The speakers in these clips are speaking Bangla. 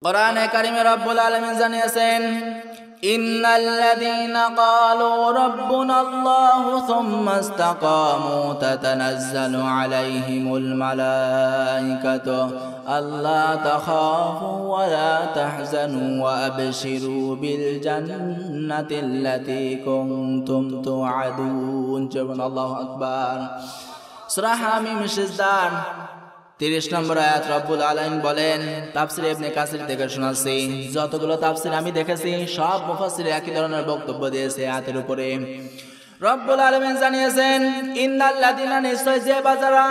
কোরআনে কারিমে রব্বুল আলামিন জানিয়েছেন, ইন্নাল্লাযীনা ক্বালু রাব্বুনাল্লাহু সুম্মা ইসতাকামু তাতানাজ্জালু আলাইহিমুল মালায়েকাতু আল্লা তাখাফু ওয়া লা তাহজানু ওয়া আবশিরু বিল জান্নাতিল্লাতী কুনতুম তুআদুন। আল্লাহু আকবার। সূরা হামিম সিজদার 30 নম্বর আয়াত রব্বুল আলামিন বলেন, তাফসীর ইবনে কাসির থেকে শোনাচ্ছি, যতগুলো তাফসীর আমি দেখেছি সব মুফাসসির একই ধরনের বক্তব্য দিয়েছে আয়াতের উপরে। রব্বুল আলামিন জানিয়েছেন, ইন্নাল্লাযীনা নিশ্চয় যে বাজারা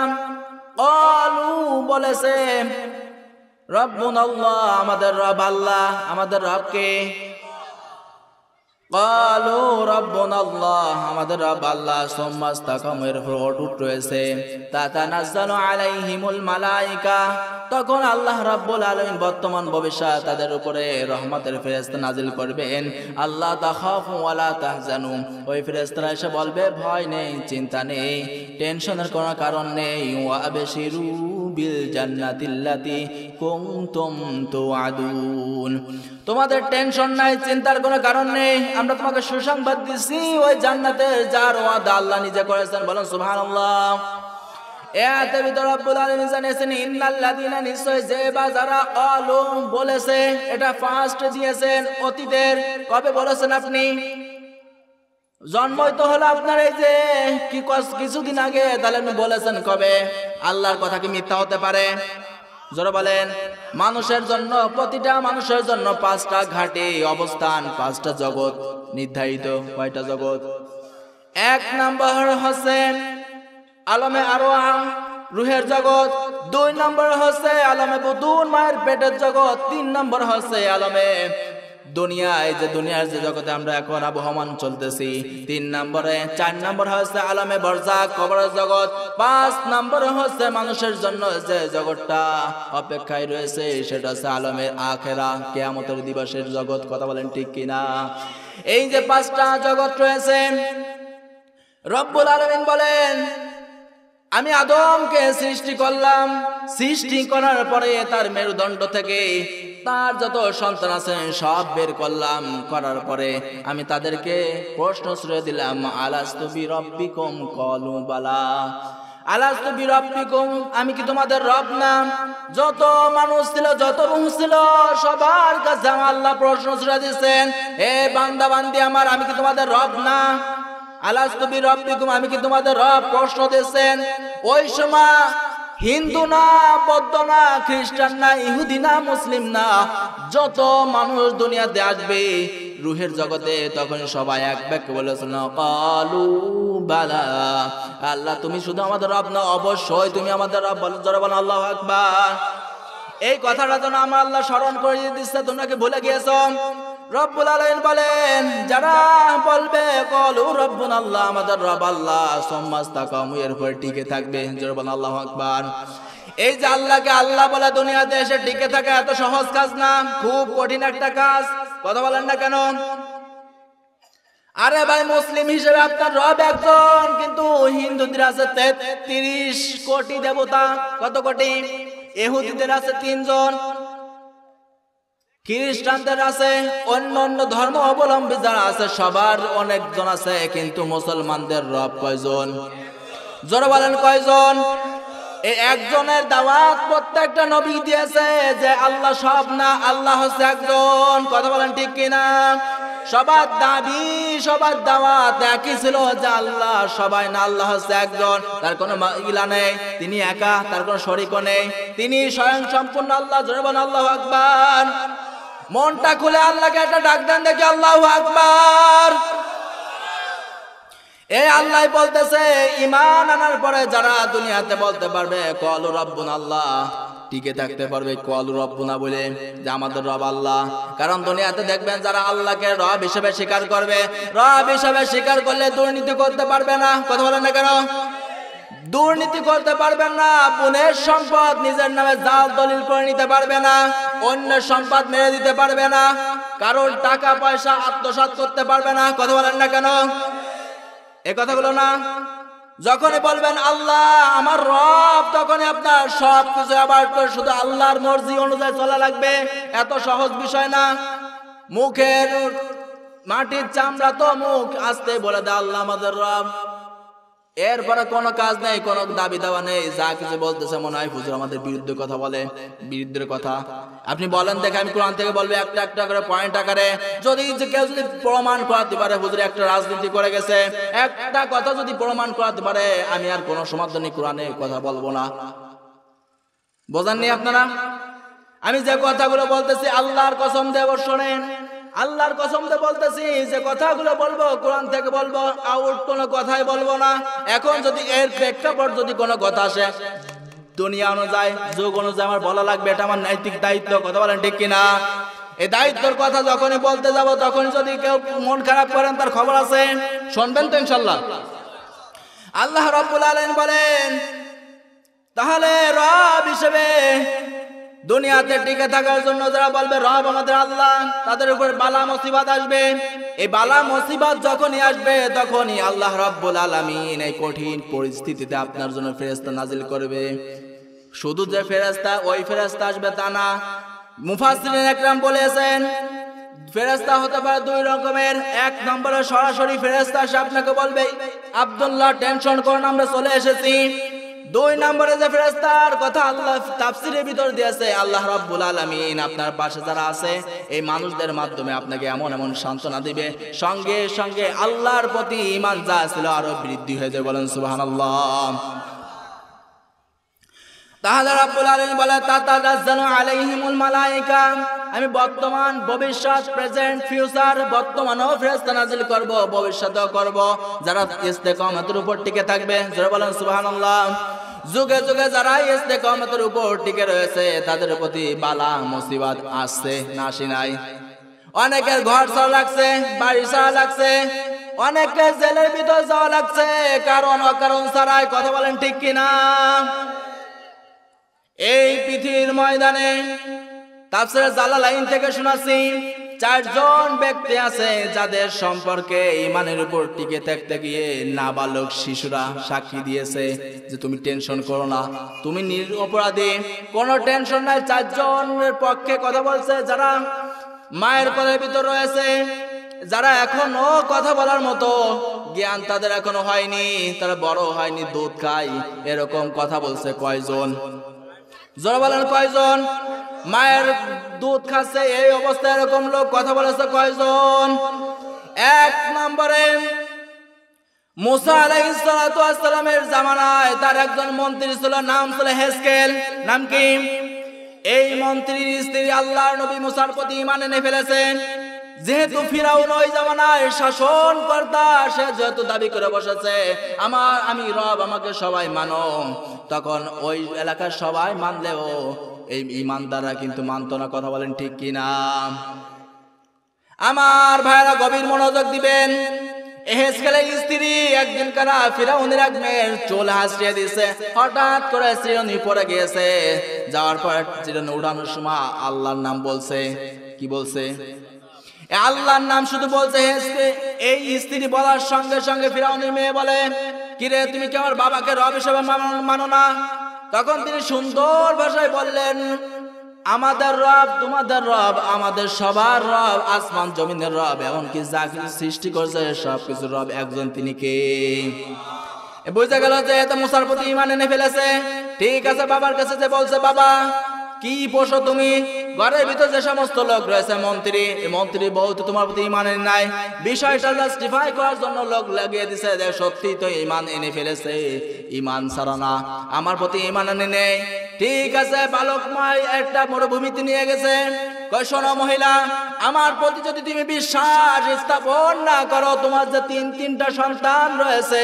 ক্বালু বলেছে রব্বুনাল্লাহ আমাদের রব আল্লাহ, আমাদের রবকে, ক্বালু রাব্বুনাল্লাহ আমাদের রব আল্লাহ, সুম্মা ইসতাকামু এর উপর অটুট রয়েছে, তাতানাজ্জালু আলাইহিমুল মালায়েকা তখন আল্লাহ রাব্বুল আলামিন বর্তমান ভবিষ্যৎ তাদের উপরে রহমতের ফেরেশতা নাজিল করবেন। আল্লাহ তাখাফু ওয়া লা তাহজানু ওই ফেরেশতারা এসে বলবে ভয় নেই, চিন্তা নেই, টেনশনের কোনো কারণ নেই। ওয়া আবশিরু বিল জান্নাতিল্লাতী কুনতুম তুআদুন তোমাদের টেনশন নাই, চিন্তার কোনো কারণ নেই, আমরা তোমাকে সুসংবাদ দিচ্ছি ওই জান্নাতের যার ওয়াদা আল্লাহ নিজে করেছেন। বলেন সুবহানাল্লাহ। এতে ভিতরে রব্বুল আলামিন জানিয়েছেন, ইন্নাল্লাযীনা নিশ্চয় যে বা যারা ক্বালু বলেছে, এটা ফার্স্ট দিয়েছেন অতীতের। কবে বলেছেন আপনি? জন্মই তো হলো আপনার এই যে কিছুদিন আগে, তাহলে আপনি বলেছেন কবে? আল্লাহর কথা কি মিথ্যা হতে পারে? জোরে বলেন। মানুষের জন্য, প্রতিটা মানুষের জন্য 5টা ঘাটে অবস্থান, 5টা জগৎ নির্ধারিত। কয়টা জগৎ? 1 নম্বর হচ্ছে আলমে আরওয়াহ রুহের জগৎ, 2 নম্বর হচ্ছে আলমে বুতুন মায়ের পেটের জগৎ, 3 নম্বর হচ্ছে আলমে দুনিয়ায় যে দুনিয়ার যে জগতে আমরা এখন আবহমান চলতেছি, 3 নম্বরে। 4 নম্বর হচ্ছে আলমে বরজাক কবরের জগৎ, 5 নম্বর হচ্ছে মানুষের জন্য যে জগৎটা অপেক্ষায় রয়েছে সেটা হচ্ছে আলমে আখেরা, কিয়ামতের দিবসের জগৎ। কথা বলেন ঠিক কিনা? এই যে 5টা জগৎ রয়েছে, রব্বুল আলামিন বলেন আমি আদমকে সৃষ্টি করলাম, সৃষ্টি করার পরে তার মেরুদণ্ড থেকে তার যত সন্তান আছে সব বের করলাম, করার পরে আমি তাদেরকে প্রশ্ন ছুড়ে দিলাম, আলাস্তু বিরব্বিকুম ক্বালু বালা। আলাস্তু বিরব্বিকুম আমি কি তোমাদের রব না? যত মানুষ ছিল, যত রূহ ছিল, সবার কাছে আমার আল্লাহ প্রশ্ন ছুড়ে দিয়েছেন, হে বান্দা বান্দি আমার, আমি কি তোমাদের রব না? আলাস্তু বিরব্বিকুম আমি কি তোমাদের রব? প্রশ্ন দিয়েছেন। ওই সময় হিন্দু না, বৌদ্ধ না, খ্রিস্টান না, ইহুদি না, মুসলিম না, যত মানুষ দুনিয়াতে আসবে রুহের জগতে, তখন সবাই এক বাক্যে বলেছিল ক্বালু বালা, আল্লাহ তুমি শুধু আমাদের রব না, অবশ্যই তুমি আমাদের রব। জোরে বলেন আল্লাহু আকবার। এই কথাটা যেন আমার আল্লাহ স্মরণ করিয়ে দিচ্ছে, তোমরা কি ভুলে গিয়েছো? রব্বুল আলামিন বলেন যারা বলবে ক্বালু রাব্বুনাল্লাহ আমাদের রব আল্লাহ, সুম্মা ইসতাকামু এর উপর টিকে থাকবে। জোরে বলেন আল্লাহু আকবার। এই যে আল্লাহকে আল্লাহ বলে দুনিয়াতে এসে টিকে থাকা এত সহজ কাজ না, খুব কঠিন একটা কাজ। কথা বলেন না কেন? আরে ভাই, মুসলিম হিসেবে আপনার রব একজন, কিন্তু হিন্দুদের আছে 33 কোটি দেবতা। কত কোটি? ইহুদিদের আছে 3 জন, খ্রিস্টানদের আছে, অন্য অন্য ধর্ম অবলম্বী যারা আছে সবার অনেকজন আছে, কিন্তু মুসলমানদের রব কয়জন? জোরে বলেন কয়জন? এই একজনের দাওয়াত প্রত্যেকটা নবী দিয়েছে যে আল্লাহ সব না, আল্লাহ হচ্ছে একজন। কথা বলেন ঠিক কিনা? সবার দাবি, সবার দাওয়াত একই ছিল যে আল্লাহ সবাই না, আল্লাহ হচ্ছে একজন, তার কোনো ইলা নেই, তিনি একা, তার কোনো শরীকও নেই, তিনি স্বয়ং সম্পূর্ণ আল্লাহ। জোরে বলেন আল্লাহু আকবার। মনটা খুলে আল্লাহকে একটা ডাক দেন দেখি, আল্লাহু আকবার। এই আল্লাহ বলতেছে ঈমান আনার পরে যারা দুনিয়াতে বলতে পারবে ক্বালু রাব্বুনাল্লাহ, টিকে থাকতে পারবে ক্বালু রাব্বুনা বলে যে আমাদের রব আল্লাহ। কারণ দুনিয়াতে দেখবেন যারা আল্লাহকে রব হিসেবে স্বীকার করবে, রব হিসেবে স্বীকার করলে দুর্নীতি করতে পারবে না। কথা বলেন না কেন? দুর্নীতি করতে পারবেন না, বোনের সম্পদ নিজের নামে জাল দলিল করে নিতে পারবে না, অন্যের সম্পদ মেরে দিতে পারবে না, কারোর টাকা পয়সা আত্মসাৎ করতে পারবে না। কথা বলেন না কেন? এই কথাগুলো না যখনই বলবেন আল্লাহ আমার রব, তখনই আপনার সব কিছু অ্যাভয়েড করে শুধু আল্লাহর মর্জি অনুযায়ী চলা লাগবে। এত সহজ বিষয় না। মুখের মাটির চামড়া তো মুখ আসতে বলে দেয় আল্লাহ আমাদের রব, এরপরে কোনো কাজ নেই, কোনো দাবি দাওয়া নেই। যা কিছু বলতেছে মনে হয় হুজুর আমাদের বিরুদ্ধে কথা বলে, বিরুদ্ধের কথা। আপনি বলেন দেখে, আমি কোরআন থেকে বলবো একটা একটা করে পয়েন্ট আকারে। যদি কেউ যদি প্রমাণ করাতে পারে হুজুর একটা রাজনীতি করে গেছে, একটা কথা যদি প্রমাণ করাতে পারে, আমি আর কোনো সমাধানী কোরআনে কথা বলবো না। বোঝেননি আপনারা? আমি যে কথাগুলো বলতেছি আল্লাহর কসম দেব, শোনেন, আল্লাহর কসম দিয়ে বলতেছি যে কথাগুলো বলবো কোরআন থেকে বলবো, আউট কোনো কথাই বলবো না। এখন যদি এর প্রেক্ষাপট যদি কোনো কথা আসে দুনিয়া অনুযায়ী, যুগ অনুযায়ী আমার বলা লাগবে, এটা আমার নৈতিক দায়িত্ব। কথা বলেন ঠিক কিনা? এই দায়িত্বের কথা যখনই বলতে যাব, তখন যদি কেউ মন খারাপ করেন তার খবর আছে, শুনবেন তো ইনশাল্লাহ। আল্লাহ রাব্বুল আলামিন বলেন, তাহলে রব হিসেবে দুনিয়াতে টিকে থাকার জন্য যারা বলবে রব আমাদের আল্লাহ, তাদের উপর বালা মুসিবত আসবে। এই বালা মুসিবত যখনই আসবে, তখনই আল্লাহ রাব্বুল আলামিন এই কঠিন পরিস্থিতিতে আপনার জন্য ফেরেশতা নাজিল করবে। শুধু যে ফেরেশতা, ওই ফেরেশতা আসবে তা না। মুফাসসিরিন একরাম বলেছেন ফেরেশতা হতে পারে দুই রকমের। এক নম্বরে সরাসরি ফেরেশতা এসে আপনাকে বলবে আব্দুল্লাহ টেনশন করুন আমরা চলে এসেছি। দুই নম্বরে যে ফেরেশতার কথা আল্লাহ তাফসীরের ভিতর দিয়েছে, আল্লাহ রাব্বুল আলামিন আপনার পাশে যারা আছে এই মানুষদের মাধ্যমে আপনাকে এমন এমন সান্ত্বনা দিবে, সঙ্গে সঙ্গে আল্লাহর প্রতি ঈমান যা ছিল আরো বৃদ্ধি হয়ে যাবে। বলেন সুবহানাল্লাহ। তাহলে রাব্বুল আলামিন বলে তাতানাজ্জালু আলাইহিমুল মালায়েকা, আমি বর্তমান ভবিষ্যৎ প্রেজেন্ট ফিউচার বর্তমানেও ফেরেশতা নাজিল করব, ভবিষ্যতেও করব, যারা ইস্তেকামতের উপর টিকে থাকবে। যারা বলেন সুবহানাল্লাহ। যুগে যুগে যারা ইস্তেকামতের উপর টিকে রয়েছে তাদের প্রতি বালা মুসিবত আসছে না আসে নাই। অনেকের ঘর ছাড়া লাগছে, বাড়ি ছাড়া লাগছে, অনেকের জেলের ভিতর যাওয়া লাগছে কারণ অকারণ ছাড়াই। কথা বলেন ঠিক কিনা? এই পৃথিবীর ময়দানে তাফসীরে জালালাইন থেকে শোনাছি, চারজন ব্যক্তি আছে যাদের সম্পর্কে ঈমানের উপর টিকে থাকতে গিয়ে নাবালক শিশুরা সাক্ষী দিয়েছে যে তুমি টেনশন করো না, তুমি নিরপরাধী, কোনো টেনশন নাই। চারজনের পক্ষে কথা বলছে যারা মায়ের কোলের ভিতর রয়েছে, যারা এখনো কথা বলার মতো জ্ঞান তাদের এখনো হয়নি, তারা বড় হয়নি, দুধ খায়, এরকম কথা বলছে কয়জন? জোরে বলেন কয়জন? মায়ের দুধ খাচ্ছে এই অবস্থায় এরকম লোক কথা বলেছে কয়জন? এক নম্বরে মুসা আলাইহিস সালাতু ওয়াস সালামের জামানায় তার একজন মন্ত্রী ছিল, নাম ছিল হেজকেল। নাম কি? এই মন্ত্রীর স্ত্রী আল্লাহর নবী মুসার প্রতি ঈমান এনে ফেলেছেন। যেহেতু ফিরাউন ওই জামানায় শাসন কর্তা, সে যেহেতু দাবি করে বসেছে আমি রব, আমাকে সবাই মানো, তখন ওই এলাকার সবাই মানলেও এই ঈমানদাররা কিন্তু মানত না। কথা বলেন ঠিক কিনা? আমার ভাইরা গভীর মনোযোগ দিবেন। এহেজকেলের স্ত্রী একদিন কারা ফিরাউনের এক মেয়ের চুল হাসিয়ে দিয়েছে, হঠাৎ করে চিরুনি পড়ে গিয়েছে। যাওয়ার পর চিরুনি উড়ানোর সময় আল্লাহর নাম বলছে। কি বলছে? আল্লাহর নাম শুধু বলছে। এই স্ত্রী বলার সঙ্গে সঙ্গে ফিরাউনের মেয়ে বলে, কিরে তুমি কি আমার বাবাকে রব হিসেবে মানো না? তখন তিনি সুন্দর ভাষায় বললেন, আমাদের রব তোমাদের রব, আমাদের সবার রব, আসমান জমিনের রব, এমনকি যা কিছু সৃষ্টি করছে সব কিছু রব একজন, তিনি কে? বুঝে গেল যে এত মুসার প্রতি ঈমান এনে ফেলেছে। ঠিক আছে, বাবার কাছে যে বলছে, বাবা কি পোষো তুমি? ঘরের ভিতর যে সমস্ত লোক রয়েছে, মন্ত্রী বউ তো তোমার প্রতি ঈমান এনে নাই। বিষয়টা জাস্টিফাই করার জন্য লোক লাগিয়ে দিছে যে সত্যি তো ঈমান এনে ফেলেছে, ঈমান ছাড়া না, আমার প্রতি ঈমান এনে নেই। ঠিক আছে, বালকময় একটা মরুভূমিতে নিয়ে গেছে। কই শোনো মহিলা, আমার প্রতি যদি তুমি বিশ্বাস স্থাপন না করো, তোমার যে তিনটা সন্তান রয়েছে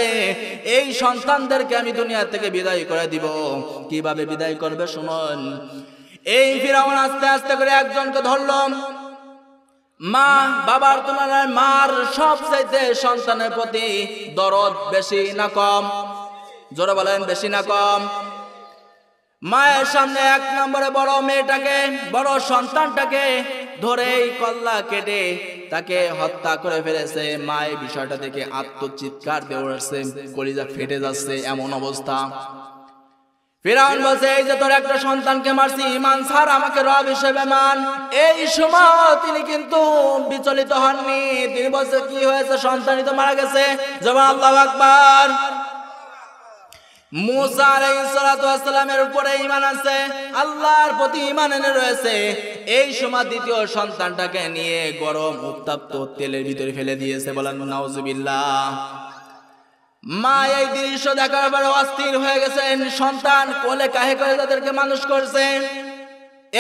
এই সন্তানদেরকে আমি দুনিয়া থেকে বিদায় করে দিব। কিভাবে বিদায় করবে শুনুন। এই ফিরাউন আস্তে আস্তে করে একজনকে ধরলো। মা বাবার তুলনায় মার সবচাইতে সন্তানের প্রতি দরদ বেশি না কম? জোরে বলেন, বেশি না কম? মায়ের সামনে এক নম্বরে বড় মেয়েটাকে, বড় সন্তানটাকে ধরে কল্লা কেটে তাকে হত্যা করে ফেলেছে। মা এই বিষয়টা দেখে আত্মচিৎকার দিয়ে উঠছে, কলিজা ফেটে যাচ্ছে এমন অবস্থা। ফিরআউন বলছে, এই যে তোর একটা সন্তানকে মারছি, ঈমান ছাড়, আমাকে রব হিসেবে মান। এই সময় তিনি কিন্তু বিচলিত হননি, তিনি বলছে কি হয়েছে, সন্তানই তো মারা গেছে। জবান আল্লাহু আকবার। মুসা আলাইহিস সালাতু ওয়াস সালামের উপরে ঈমান আছে, আল্লাহর প্রতি ঈমান এনে রয়েছে। এই সময় দ্বিতীয় সন্তানটাকে নিয়ে গরম উত্তপ্ত তেলের ভিতরে ফেলে দিয়েছে। বলেন নাউজুবিল্লাহ। মা এই দৃশ্য দেখার পরে অস্থির হয়ে গেছেন, সন্তান কোলে কাহে করে তাদেরকে মানুষ করছে।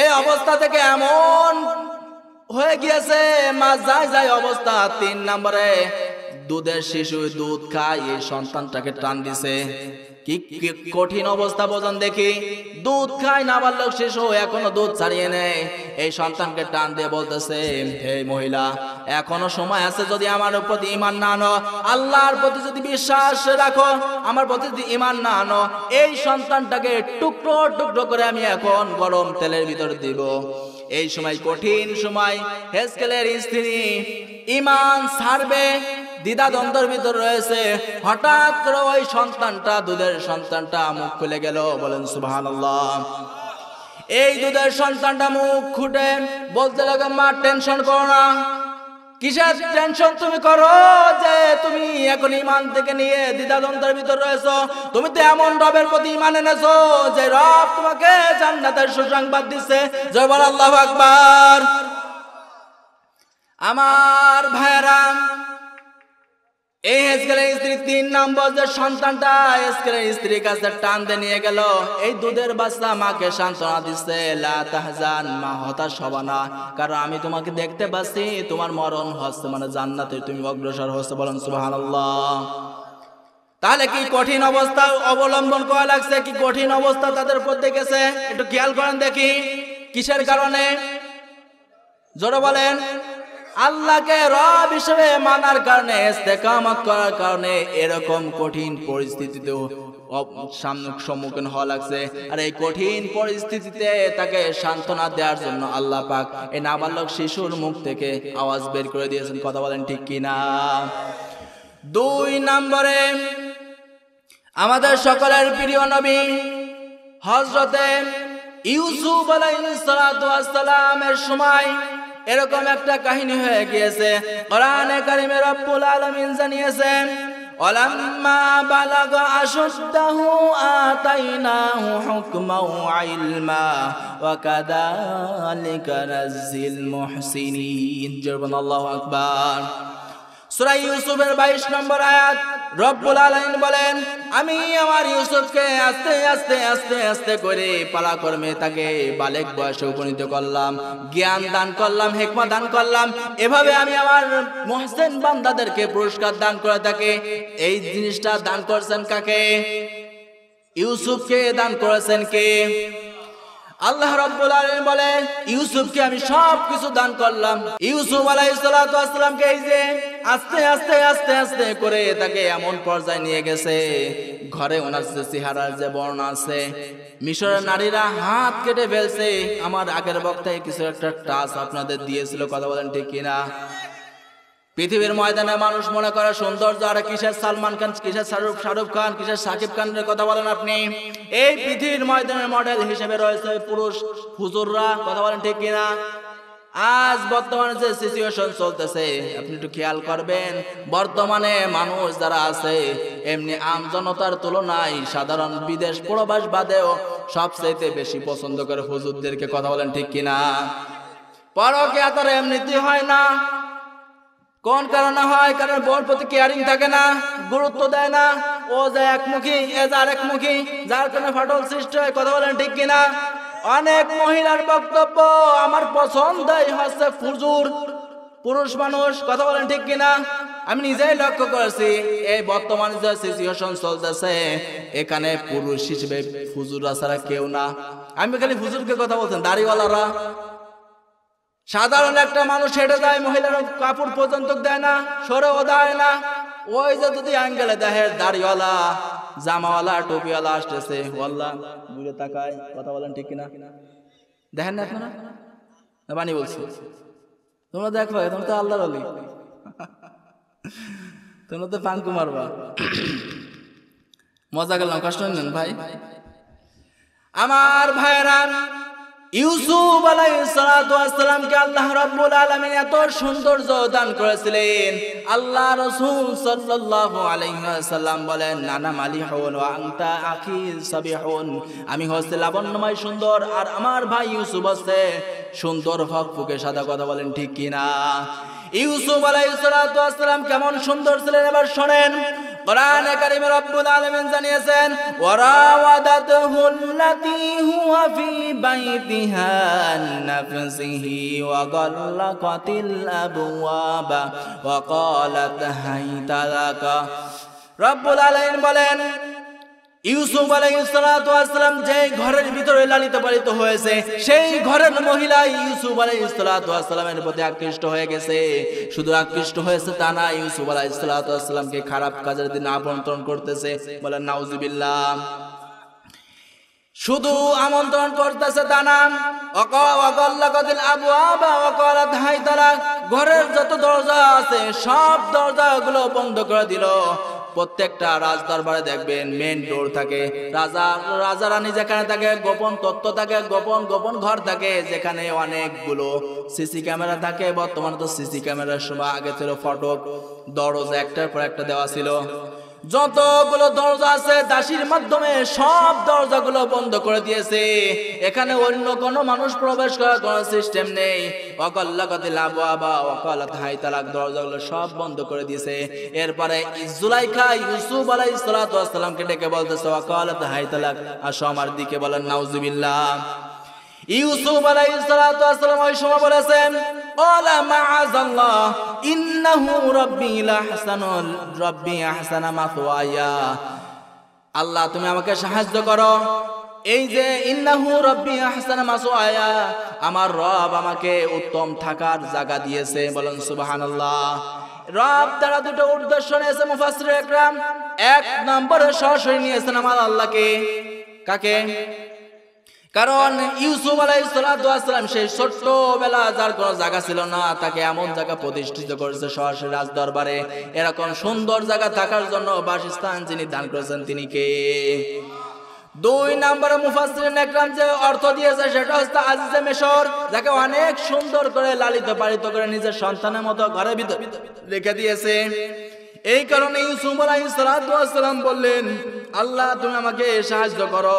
এই অবস্থা থেকে এমন হয়ে গিয়েছে মা যায় অবস্থা। 3 নম্বরে দুধের শিশু দুধ খায়, এই সন্তানটাকে টান দিছে। কি কঠিন অবস্থা বোঝেন দেখি। দুধ খায় নাবালক শিশু, এখনো দুধ ছাড়িয়ে নেয়। এই সন্তানকে টান দিয়ে বলতেছে, হে মহিলা, এখনো সময় আছে, যদি আমার প্রতি ঈমান না আনো, আল্লাহর প্রতি যদি বিশ্বাস রাখো, আমার প্রতি যদি ঈমান না আনো, এই সন্তানটাকে টুকরো টুকরো করে আমি এখন গরম তেলের ভিতরে দিব। এই সময় কঠিন সময়, হেজকেলের স্ত্রী ঈমান ছাড়বে, দ্বিধাদ্বন্দ্বের ভিতর রয়েছে। হঠাৎ করে ওই সন্তানটা, দুধের সন্তানটা মুখ খুলে গেল। বলেন সুবহানাল্লাহ। এই দুধের সন্তানটা মুখ খুলে বলতে লাগে, মা টেনশন করো না। কিসের টেনশন তুমি করো যে তুমি এখন ঈমান থেকে নিয়ে দ্বিধাদ্বন্দ্বের ভিতর রয়েছো? তুমি তো এমন রবের প্রতি ঈমান এনেছো যে রব তোমাকে জান্নাতের সুসংবাদ দিচ্ছে। জয় বল আল্লাহু আকবার। আমার ভাইরা, এই হেজকেলের স্ত্রী 3 নম্বর যে সন্তানটা হেজকেলের স্ত্রীর কাছে টান দিয়ে নিয়ে গেল। এই দুধের বাচ্চা মাকে সান্ত্বনা দিচ্ছে, লা তাহজান, মা হতাশ হবা না, কারণ আমি তোমাকে দেখতে পাচ্ছি, তোমার মরণ হচ্ছে মানে জান্নাতে তুমি অগ্রসর হচ্ছে। বলেন সুবহানাল্লাহ। তাহলে কি কঠিন অবস্থা অবলম্বন করা লাগছে, কি কঠিন অবস্থা তাদের উপর দেখেছে, একটু খেয়াল করেন দেখি। কিসের কারণে? জোরে বলেন। আল্লাহকে রব হিসেবে মানার কারণে, ইস্তেকামত করার কারণে এরকম কঠিন পরিস্থিতিতেও সম্মুখীন হওয়া লাগছে। আর এই কঠিন পরিস্থিতিতে তাকে সান্ত্বনা দেওয়ার জন্য আল্লাহ পাক এই নাবালক শিশুর মুখ থেকে আওয়াজ বের করে দিয়েছেন। কথা বলেন ঠিক কিনা? 2 নম্বরে আমাদের সকলের প্রিয় নবী হযরতে ইউসুফ আলাইহিস সালাতু ওয়াস সালামের সময় এরকম একটা কাহিনী হয়ে গিয়েছে। কোরআনে কারিমে রব্বুল আলামিন জানিয়েছেন, ওয়ালাম্মা বালাগা আশুদ্দাহু আতাইনাহু হুকমান ওয়া ইলমা ওয়া কাযালিকা নাযিল মুহসিনিন। আল্লাহু আকবার। সূরা ইউসুফের 22 নম্বর আয়াত রব্বুল আলামিন বলেন, আমি আমার ইউসুফকে আস্তে আস্তে আস্তে আস্তে করে পালাক্রমে তাকে বালেক বয়সে উপনীত করলাম, জ্ঞান দান করলাম, হিকমত দান করলাম। এভাবে আমি আমার মুহসিন বান্দাদেরকে পুরস্কার দান করে থাকি। এই জিনিসটা দান করেছেন কাকে? ইউসুফকে দান করেছেন কে? আল্লাহ রাব্বুল আলামিন বলে, ইউসুফকে আমি সব কিছু দান করলাম। ইউসুফ আলাইহিস সালাতু ওয়াস সালামকে এই যে আস্তে আস্তে আস্তে আস্তে করে তাকে এমন পর্যায়ে নিয়ে গেছে, ঘরে ওনার যে চেহারার যে বর্ণনা আছে, মিশরের নারীরা হাত কেটে ফেলছে। আমার আগের বক্তায় কিছু একটা টাচ আপনাদের দিয়েছিল। কথা বলেন ঠিক কিনা? পৃথিবীর ময়দানে মানুষ মনে করে সৌন্দর্য, আর কিসের সালমান খান, কিসের শাহরুখ খান, কিসের সাকিব খানের কথা বলেন আপনি? এই পৃথিবীর ময়দানের মডেল হিসেবে রয়েছে পুরুষ হুজুররা। কথা বলেন ঠিক কিনা? আজ বর্তমানে যে সিচুয়েশন চলতেছে আপনি একটু খেয়াল করবেন, বর্তমানে মানুষ যারা আছে এমনি আম জনতার তুলনায় সাধারণ বিদেশ প্রবাস বাদেও সবচেয়ে বেশি পছন্দ করে হুজুরদেরকে। কথা বলেন ঠিক কিনা? পরকীয়া তো এমনিতে হয় না। কোন কারণে হয়? কারণ বোর প্রতি কেয়ারিং থাকে না, গুরুত্ব দেয় না। ও যে একমুখী, এ যে আরেকমুখী, যার কারণে ফাটল সৃষ্টি হয়। কথা বলেন ঠিক কিনা? অনেক মহিলার বক্তব্য, আমার পছন্দই হচ্ছে ফুজুর পুরুষ মানুষ। কথা বলেন ঠিক কিনা? আমি নিজেই লক্ষ্য করেছি এই বর্তমানে যে সিচুয়েশন চলতেছে এখানে পুরুষ হিসেবে ফুজুররা ছাড়া কেউ না। আমি খালি ফুজুরকে কথা বলছেন, দাড়িওয়ালারা। সাধারণ একটা মানুষ হেঁটে যায়, মহিলারা কাপড় পর্যন্ত দেয় না, সরেও দেয় না। ওই যে যদি অ্যাঙ্গেলে দেখে দাড়িওয়ালা, জামাওয়ালা, টুপিওয়ালা আসতেছে, ওয়াল্লাহ ঘুরে তাকায়। কথা বলেন ঠিক কিনা? দেখেন না আপনারা? বানি বলছি, তোমরা দেখবা, তোমরা তো আল্লাহর ওলি, তোমরা তো পাঙ্কু মারবা। মজা গেলাম, কষ্ট নেন ভাই। আমার ভাইরা, ইউসুফ আলাইহিস সালাতু ওয়াস সালামকে আল্লাহ রাব্বুল আলামিন এত সৌন্দর্য দান করেছিলেন। আল্লাহ রাসূল সাল্লাল্লাহু আলাইহি ওয়াসাল্লাম বলেন, নানা মালিহুন ওয়া আনতা আখি সাবিহুন, আমি হচ্ছে লাবণ্যময় সুন্দর, আর আমার ভাই ইউসুফ হচ্ছে সুন্দর ফকফকে সাদা। কথা বলেন ঠিক কিনা? ইউসুফ আলাইহিস সালাতু ওয়াস সালাম কেমন সুন্দর ছিলেন এবার শুনেন। কোরআনে কারীমে রব্বুল আলামিন জানিয়েছেন, ওয়ারাওয়াদাতুহুল্লাতী হুয়া ফি বাইতিহা আন নাফসিহি ওয়া গাল্লাকাতিল আবওয়াবা ওয়া ক্বালাত হাইতা লাকা। রব্বুল আলামিন বলেন, ইউসুফ আলাইহিস সালাতু ওয়াস সালাম যে ঘরের ভিতরে লালিত পালিত হয়েছে, সেই ঘরের মহিলা ইউসুফ আলাইহিস সালাতু ওয়াস সালামের প্রতি আকৃষ্ট হয়ে গেছে। শুধু আকৃষ্ট হয়েছে তা না, ইউসুফ আলাইহিস সালাতু ওয়াস সালামকে খারাপ কাজের দিন আমন্ত্রণ করতেছে। বলেন নাউজুবিল্লাহ। শুধু আমন্ত্রণ করতেছে তা না, ওয়াগাল্লাকাতিল আবওয়াবা ওয়া ক্বালাত হাইতা লাক, ঘরের যত দরজা আছে সব দরজাগুলো বন্ধ করে দিল। প্রত্যেকটা রাজদরবারে দেখবেন মেন ডোর থাকে, রাজা রানী যেখানে থাকে গোপন তত্ত্ব থাকে, গোপন ঘর থাকে, যেখানে অনেকগুলো সিসি ক্যামেরা থাকে। বর্তমানে তো সিসি ক্যামেরার সময়, আগে ছিল ফটক, দরজা একটার পর একটা দেওয়া ছিল। যতগুলো দরজা আছে দাসীর মাধ্যমে সব দরজাগুলো বন্ধ করে দিয়েছে। এখানে অন্য কোনো মানুষ প্রবেশ করার কোনো সিস্টেম নেই। ওয়াগাল্লাকাতিল আবওয়াবা ওয়া ক্বালাত হাইতা লাক, দরজাগুলো সব বন্ধ করে দিয়েছে। এরপরে জুলাইখা ইউসুফ আলাইহিস সালাতু ওয়াস সালামকে ডেকে বলতেছে, ওয়া ক্বালাত হাইতা লাক, আসো আমার দিকে। বলেন নাউজুবিল্লাহ। ইউসুফ আলাইহিস সালাতু ওয়াস সালাম ওই সময় বলেছেন, ওয়ালা মাআযাল্লাহ ইন্নাহু রাব্বি আহসানা মাথওয়ায়া, আল্লাহ তুমি আমাকে সাহায্য করো। এই যে ইন্নাহু রাব্বি আহসানা মাথওয়ায়া, আমার রব আমাকে উত্তম থাকার জায়গা দিয়েছে। বলেন সুবহানাল্লাহ। রব দ্বারা দুটো উদ্দেশ্য নিয়েছে মুফাসসিরে ইকরাম। এক নম্বরে সরাসরি নিয়েছেন আমার আল্লাহকে। কাকে? কারণ ইউসুফ আলাইহিস সালাতু ওয়াস সালাম সেই ছোট্টবেলা যার কোনো জায়গা ছিল না, তাকে এমন জায়গা প্রতিষ্ঠিত করেছে সরাসরি রাজ দরবারে। এরকম সুন্দর জায়গা থাকার জন্য বাসস্থান যিনি দান করেছেন তিনি কে? দুই নম্বরে মুফাসসিরিন ইকরাম যে অর্থ দিয়েছে সেটা হচ্ছে আজিজে মিশর, যাকে অনেক সুন্দর করে লালিত পালিত করে নিজের সন্তানের মতো ঘরের ভিতরে রেখে দিয়েছে। এই কারণে ইউসুফ আলাইহিস সালাতু ওয়াস সালাম বললেন, আল্লাহ তুমি আমাকে সাহায্য করো,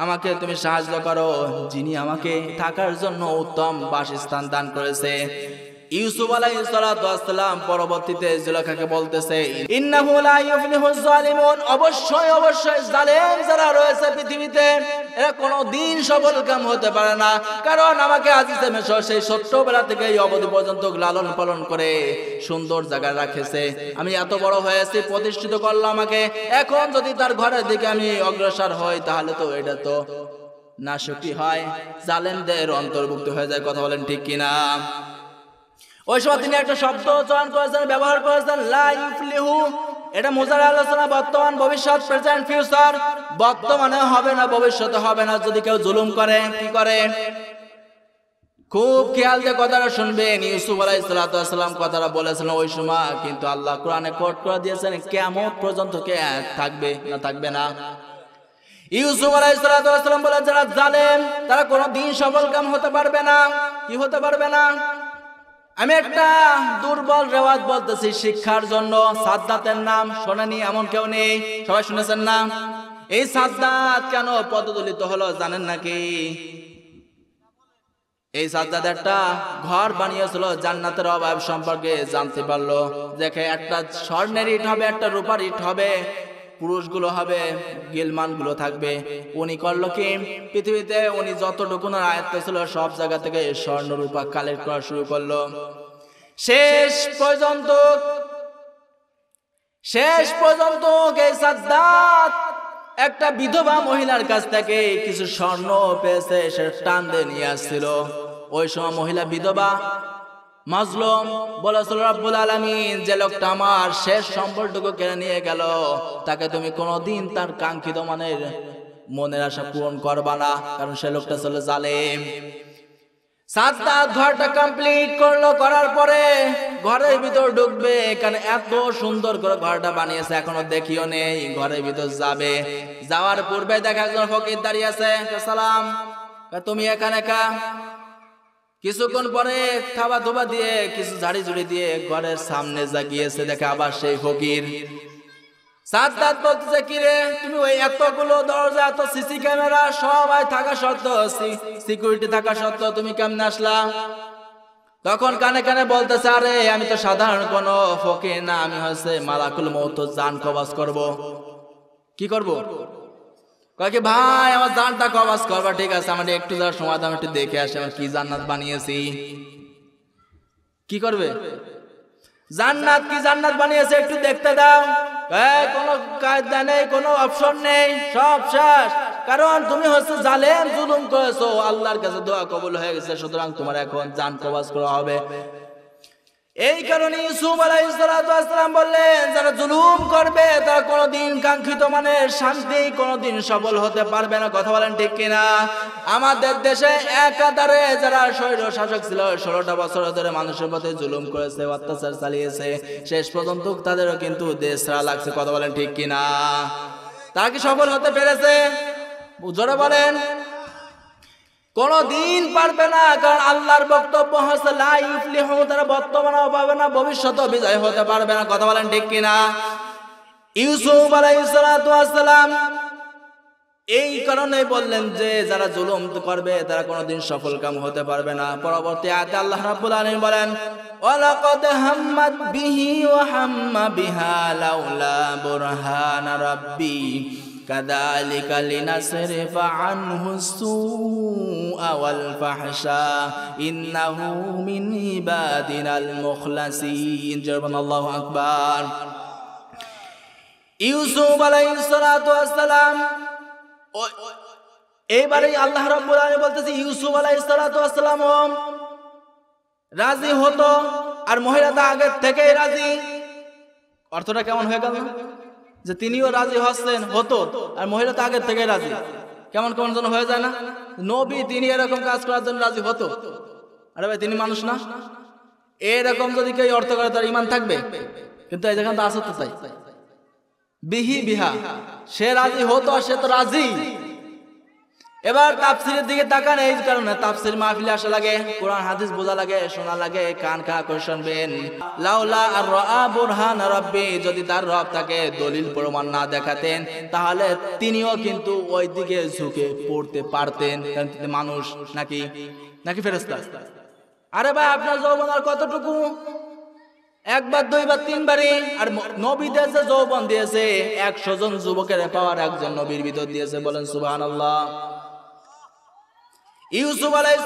আমাকে তুমি সাহায্য করো, যিনি আমাকে থাকার জন্য উত্তম বাসস্থান দান করেছে। ইউসুফ আলাইহিস সালাতু ওয়াস সালাম পরবর্তীতে জুলাইখাকে বলতেছে, ইন্নাহু লা ইউফলিহুজ জালিমুন, অবশ্যই জালেম যারা রয়েছে পৃথিবীতে এরা কোনোদিন সফলকাম হতে পারে না। কারণ আমাকে আজিজে মিশর সেই ছোট্টবেলা থেকে এই অবধি পর্যন্ত লালন পালন করে সুন্দর জায়গায় রাখেছে। আমি এত বড় হয়েছি, প্রতিষ্ঠিত করলো আমাকে। এখন যদি তার ঘরের দিকে আমি অগ্রসর হই, তাহলে তো এটা তো নাশকরি হয়, জালেমদের অন্তর্ভুক্ত হয়ে যায়। কথা বলেন ঠিক কিনা? ওই সময় তিনি একটা শব্দ চয়ন করেছেন, ব্যবহার করেছেন, লা ইউফলিহু। এটা মুজার আলোচনা, বর্তমান, ভবিষ্যৎ, প্রেজেন্ট, ফিউচার। বর্তমানে হবে না, ভবিষ্যতে হবে না যদি কেউ জুলুম করে। কি করে? খুব খেয়াল দিয়ে কথাটা শুনবেন। ইউসুফ আলাইহিস সালাতু ওয়াস সালাম কথাটা বলেছেন ওই সময়, কিন্তু আল্লাহ কোরআনে কোট করে দিয়েছেন কিয়ামত পর্যন্ত কে থাকবে না থাকবে না। ইউসুফ আলাইহিস সালাতু ওয়াস সালাম বলেন, যারা জালেম তারা কোনোদিন সফলকাম হতে পারবে না। কি হতে পারবে না? আমি একটা দুর্বল রেওয়াজ বলতেছি শিক্ষার জন্য। সাদ্দাতের নাম শোনেনি এমন কেউ নেই? সবাই শুনেছেন না? এই সাদ্দাত কেন পদদলিত হলো জানেন নাকি? এই সাদ্দাত একটা ঘর বানিয়েছিল, জান্নাতের অভাব সম্পর্কে জানতে পারলো। দেখে একটা স্বর্ণের ইট হবে, একটা রূপার ইট হবে, পুরুষগুলো হবে, গিলমানগুলো থাকবে। উনি করলো কি, পৃথিবীতে উনি যতটুকু আয়ত্ত ছিল সব জায়গা থেকে স্বর্ণ রূপা কালেক্ট করা শুরু করলো। শেষ পর্যন্ত এই সাদ্দাত একটা বিধবা মহিলার কাছ থেকে কিছু স্বর্ণ পেয়েছে, সে টান দিয়ে নিয়ে আসছিল। ওই সময় মহিলা বিধবা মাজলুম বলেছিল, রব্বুল আলামিন যে লোকটা আমার শেষ সম্পদটুকু কেড়ে নিয়ে গেল, তাকে তুমি কোনোদিন তার কাঙ্ক্ষিত মনের আশা পূরণ করবা না, কারণ সে লোকটা ছিল জালেম। সাত ঘরটা কমপ্লিট করলো, করার পরে ঘরের ভিতর ঢুকবে, এখানে এত সুন্দর করে ঘরটা বানিয়েছে, এখনো দেখিও নেই। ঘরের ভিতর যাবে, যাওয়ার পূর্বে দেখা একজন ফকির দাঁড়িয়ে আছে। সালাম, তুমি এখানে কা? কিছুক্ষণ পরে থাবা ধোবা দিয়ে কিছু ঝাড়ি ঝুড়ি দিয়ে ঘরের সামনে জাগিয়েছে, দেখে আবার সেই ফকির। সাদ্দাত বলতেছে, কি রে তুমি ওই এতগুলো দরজা, এত সিসি ক্যামেরা সবাই থাকা সত্ত্বেও, সিকিউরিটি থাকা সত্ত্বেও তুমি কেমনে আসলা? তখন কানে কানে বলতেছে, আরে আমি তো সাধারণ কোনো ফকির না, আমি হচ্ছে মালাকুল মউত, জান কবজ করব। কি করব? কয় কি ভাই আমার জানটা কবজ করবা, ঠিক আছে আমার একটু যাওয়ার সময় আমি একটু দেখে আসি আমার কি জান্নাত বানিয়েছি। কি করবে? জান্নাত কি জান্নাত বানিয়েছে একটু দেখতে দাও। কোনো কায়দা নেই, কোনো অপশন নেই, সব শেষ। কারণ তুমি হচ্ছে জালেম, জুলুম করেছো, আল্লাহর কাছে দোয়া কবুল হয়ে গেছে, সুতরাং তোমার এখন জান কবজ করা হবে। এই কারণে ইউসুফ আলাইহিস সালাম বললেন, যারা জুলুম করবে তারা কোনোদিন কাঙ্ক্ষিত মানে শান্তি কোনোদিন সফল হতে পারবে না। কথা বলেন ঠিক কিনা? আমাদের দেশে একাধারে যারা স্বৈর শাসক ছিল, 16টা বছর ধরে মানুষের প্রতি জুলুম করেছে, অত্যাচার চালিয়েছে, শেষ পর্যন্ত তাদেরও কিন্তু দেশ ছাড়া লাগছে। কথা বলেন ঠিক কিনা? তারা কি সফল হতে পেরেছে? জোরে বলেন। কোনদিন পারবে না, কারণ আল্লাহর বক্তব্য হচ্ছে লা ইফলিহু, তারা বর্তমানেও পাবে না, ভবিষ্যতেও বিজয় হতে পারবে না। কথা বলেন ঠিক কিনা? ইউসুফ আলাইহিস সালাম এই কারণে বললেন যে যারা জুলুম করবে তারা কোনদিন সফল কাম হতে পারবে না। পরবর্তী আয়াতে আল্লাহ রাব্বুল আলামিন বলেন, ওয়ালাকাদ হাম্মাত বিহি ওয়া হাম্মা বিহা লাউলা বুরহানা রাব্বি কাযালিকা লিনাসরিফা আনহু সুআ ওয়াল ফাহশা ইন্নাহু মিন ইবাদিনাল মুখলাসিন। আল্লাহু আকবার। ইউসুফ আলাইহিস সালাম এইবারে আল্লাহ রাব্বুল আলামিন বলতেছে, ইউসুফ আলাইহিস সালাম রাজি হতো আর মহিলাটা আগের থেকেই রাজি। অর্থটা কেমন হয়ে গেল? যে তিনিও রাজি হচ্ছেন, হতো, আর মহিলা তো আগের থেকে রাজি। কেমন কেমন যেন হয়ে যায় না? নবী তিনি এরকম কাজ করার জন্য রাজি হতো। আরে ভাই তিনি মানুষ না? এরকম যদি কেউ অর্থ করে তার ইমান থাকবে? কিন্তু এই যেখানে তো আছে তো তাই বিহি বিহা, সে রাজি হতো আর সে তো রাজি। এবার তাফসীরের দিকে তাকান। এই কারণে তাফসীর মাহফিলে আসা লাগে, কোরআন হাদিস বোঝা লাগে, শোনা লাগে, কান খাড়া করে শুনবেন। লাউলা আর রাআ বুরহান রাব্বি, যদি তার রব তাকে দলিল প্রমাণ না দেখাতেন তাহলে তিনিও কিন্তু ওই দিকে ঝুঁকে পড়তে পারতেন। কারণ তিনি মানুষ নাকি ফেরেশতা? আরে ভাই আপনার যৌবন আর কতটুকু? একবার, দুইবার, তিনবারই। আর নবীদের যে যৌবন দিয়েছে 100 জন যুবকের পাওয়ার একজন নবীর ভিতর দিয়েছে। বলেন সুবহানাল্লাহ। ইউসুফ আলাইহিস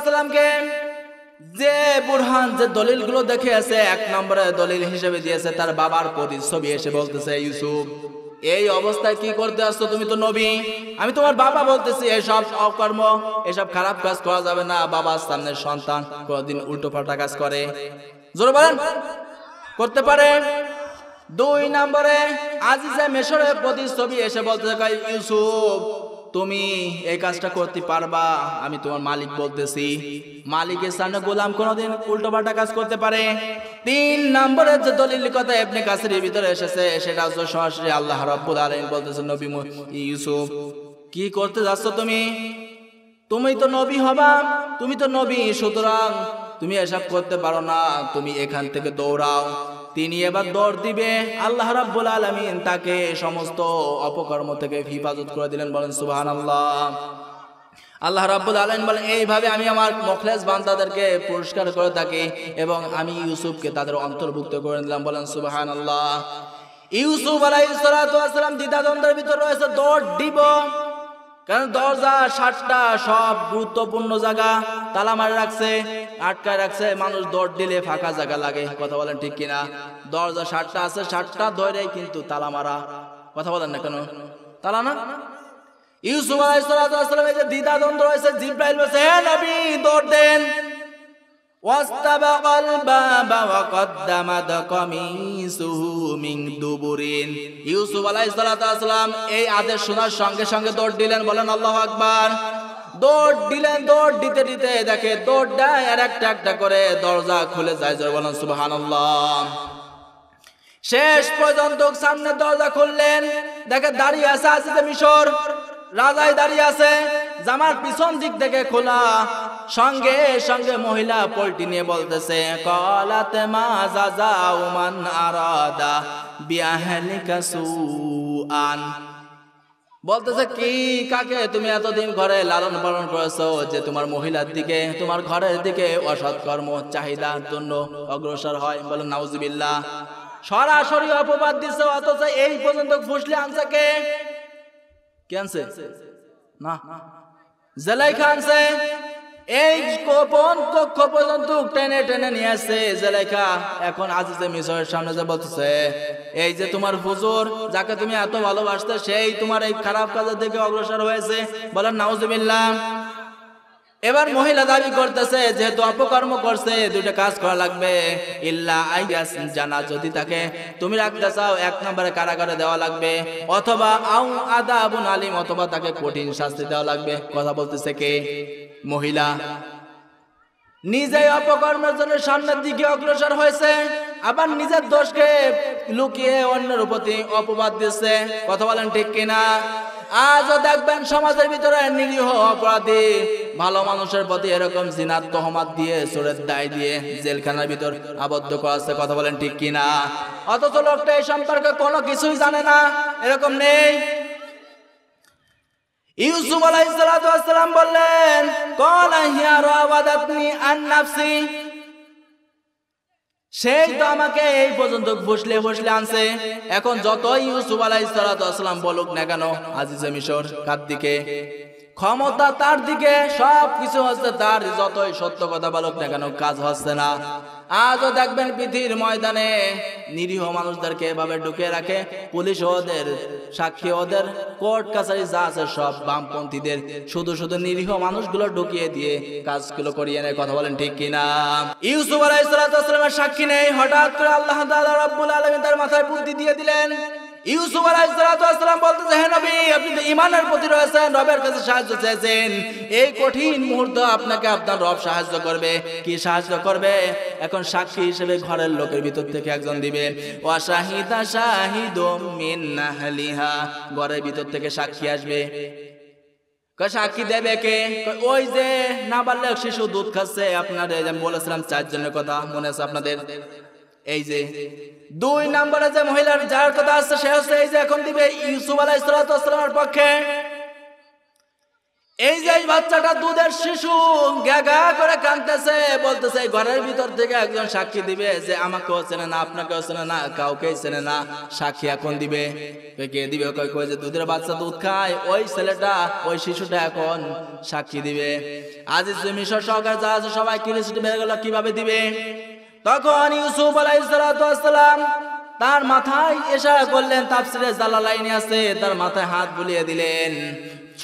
সালামকে যে বুরহান, যে দলিলগুলো দেখিয়েছে, 1 নম্বরে দলিল হিসেবে দিয়েছে তার বাবার প্রতিচ্ছবি। এসে বলতেছে, ইউসুফ এই অবস্থায় কি করতে আসছো? তুমি তো নবী, আমি তোমার বাবা বলতেছি এসব অকর্ম, এসব খারাপ কাজ করা যাবে না। বাবার সামনে সন্তান কোনদিন উল্টো পাল্টা কাজ করে? জোরে বলেন, করতে পারে? 2 নম্বরে আজিজে মিশরের প্রতিচ্ছবি। এসে বলতেছে, ইউসুফ তুমি এই কাজটা করতে পারবা? আমি তোমার মালিক বলতেছি, মালিকের সামনে গোলাম কোনদিন উল্টো পাল্টা কাজ করতে পারে? 3 নম্বরের যে দলিল কথা ইবনে কাসিরের ভিতরে এসেছে সেটা হচ্ছে সরাসরি আল্লাহ রাব্বুল আলামিন বলতেছেন, নবী ইউসুফ কি করতে যাচ্ছ তুমি? তুমি তো নবী হবা, তুমি তো নবী, সুতরাং তুমি এসব করতে পারো না, তুমি এখান থেকে দৌড়াও। তিনি এবার দৌড় দিবে, আল্লাহ রাব্বুল আলামিন তাকে সমস্ত অপকর্ম থেকে হেফাজত করে দিলেন। বলেন সুবহানাল্লাহ। আল্লাহ রাব্বুল আলামিন বলেন, এইভাবে আমি আমার মুখলেস বান্দাদেরকে পুরস্কার করে থাকি এবং আমি ইউসুফকে তাদের অন্তর্ভুক্ত করে দিলাম। বলেন সুবহানাল্লাহ। ইউসুফ আলাইহিস সালাম দ্বিধাদ্বন্দ্বের ভিতর রয়েছে, দৌড় দিব, কারণ দরজা 7টা, সব গুরুত্বপূর্ণ জায়গা তালা মারে রাখছে, আটকায় রাখছে। মানুষ দৌড় দিলে ফাঁকা জায়গা লাগে। কথা বলেন ঠিক কিনা? দরজা 7টা আছে, 7টা ধরে কিন্তু তালা মারা। কথা বলেন না কেন? তালা না? ইউসুফ আলাইহিস সালামের যে দ্বিধাদ্বন্দ্ব রয়েছে, জিবরাইল বলছে, হে নবী দৌড় দেন। ওয়াস্তাবাকাল বাবা ওয়া কদ্দামাত কামিসুহু মিন দুবুরিন। ইউসুফ আলাইহিস সালাম এই আদেশ শোনার সঙ্গে সঙ্গে দৌড় দিলেন। বলেন আল্লাহু আকবার। দৌড় দিলেন, দৌড় দিতে দিতে দেখে দৌড় দেয় আর একটা একটা করে দরজা খুলে যায়। জোরে বলেন সুবহানাল্লাহ। শেষ পর্যন্ত সামনে দরজা খুললেন, দেখে দাঁড়িয়ে আছে আজিজে মিশর, রাজাই দাঁড়িয়ে আছে, জামার পিছন দিক থেকে খোলা। সঙ্গে সঙ্গে মহিলা পল্টি নিয়ে বলতেছে, কলাতে মা জাযাউ মান আরাদা বিআহলিকা সুআন। বলতেছে কি, কাকে তুমি এতদিন ঘরে লালন পালন করেছো যে তোমার মহিলার দিকে, তোমার ঘরের দিকে অসৎ কর্ম চাহিদার জন্য অগ্রসর হয়? বলেন নাউজুবিল্লাহ। সরাসরি অপবাদ দিছে, অথচ এই পর্যন্ত ফুসলে আনছে কে? কে আনছে? না, জুলাইখা আনছে। এই গোপন কক্ষ পর্যন্ত টেনে টেনে নিয়ে আসছে জুলাইখা। এখন আজিজে মিশরের সামনে যে বলতেছে, এই যে তোমার হুজুর যাকে তুমি এত ভালোবাসতে, সেই তোমার এই খারাপ কাজের দিকে অগ্রসর হয়েছে। বলেন নাউজুবিল্লাহ। এবার মহিলা দাবি করতেছে, যেহেতু অপকর্ম করছে দুইটা কাজ করা লাগবে। ইল্লা আইয়াস জানা, যদি তাকে তুমি রাখতে চাও 1 নম্বরে কারাগারে দেওয়া লাগবে, অথবা আউ আদাবুন আলিম, অথবা তাকে কঠিন শাস্তি দেওয়া লাগবে। কথা বলতেছে কে? মহিলা। নিজে অপকর্মের জন্য সামনের দিকে অগ্রসর হয়েছে, আবার নিজের দোষকে লুকিয়ে অন্যের প্রতি অপবাদ দিচ্ছে। কথা বলেন ঠিক কিনা? আজও দেখবেন সমাজের ভিতরে নিরীহ অপরাধী ভালো মানুষের প্রতি এরকম জিনার তহমাত দিয়ে, চোরের দায় দিয়ে জেলখানার ভিতর আবদ্ধ করা আছে। কথা বলেন ঠিক কিনা? অথচ লোকটা এই সম্পর্কে কোনো কিছুই জানে না, এরকম নেই। ইউসুফ আলাইহিস সালাতু ওয়াস সালাম বললেন, ক্বালা হিয়া রাওয়াদাতনি আন নাফসি, সেই তো আমাকে এই পর্যন্ত বসলে আনছে। এখন যতই ইউসুফ আলাইহিস সালাতু ওয়াস সালাম বলুক না কেন, আজিজে মিশর কার দিকে? ক্ষমতা তার দিকে, সব কিছু হচ্ছে তার। যতই সত্য কথা বলুক না কেন, কাজ হচ্ছে না। আজও দেখবেন পৃথিবীর ময়দানে নিরীহ মানুষদেরকে এভাবে ঢুকে রাখে পুলিশ, ওদের সাক্ষী, ওদের কোর্ট কাছারি যা আছে সব বামপন্থীদের। শুধু শুধু নিরীহ মানুষগুলো ঢুকিয়ে দিয়ে কাজগুলো করিয়ে নেয়। কথা বলেন ঠিক কিনা? ইউসুফ আলাইহিস সালাতু ওয়াস সালামের সাক্ষী নেই, হঠাৎ করে আল্লাহ তাআলা রাব্বুল আলামিন তার মাথায় বুদ্ধি দিয়ে দিলেন। ইউসুফ আলাইহিস সালাতু ওয়াস সালাম বলতেছে, হে নবী, আপনি তো ঈমানের প্রতি রয়েছেন, রবের কাছে সাহায্য চেয়েছেন। এই কঠিন মুহূর্তে আপনাকে আপনার রব সাহায্য করবে। কি সাহায্য করবে? এখন সাক্ষী হিসেবে ঘরের লোকের ভিতর থেকে একজন দিবে। ওয়া শাহিদা শাহিদুম মিন আহলিহা, ঘরের ভিতর থেকে সাক্ষী আসবে। সাক্ষী দেবে কে? ওই যে নাবালক শিশু দুধ খাচ্ছে, আপনাদের আমি বলেছিলাম 4 জনের কথা, মনে আছে আপনাদের? এই যে 2 নম্বরে যে মহিলার যার কথা আছে, সে হচ্ছে এই যে এখন দিবে ইউসুফ আলাইহিস সালাতু ওয়াস সালামের পক্ষে। এই যে বাচ্চাটা দুধের শিশু গা করে কাঁদতেছে, বলতেছে ঘরের ভিতর থেকে একজন সাক্ষী দিবে যে আমাকেও চেনে না, আপনাকেও চেনে না, কাউকেই চেনে না। সাক্ষী এখন দিবে কে দিবে? কই যে দুধের বাচ্চা দুধ খায়, ওই ছেলেটা, ওই শিশুটা এখন সাক্ষী দিবে। আজিজ মিশর সরকার যা আছে সবাই কিউরিওসিটি বেড়ে গেল, কিভাবে দিবে? তখন ইউসুফ আলাইহিস সালাতু ওয়াস সালাম তার মাথায় ইশারা করলেন, তাফসীরে জালালাইনে আছে, তার মাথায় হাত বুলিয়ে দিলেন।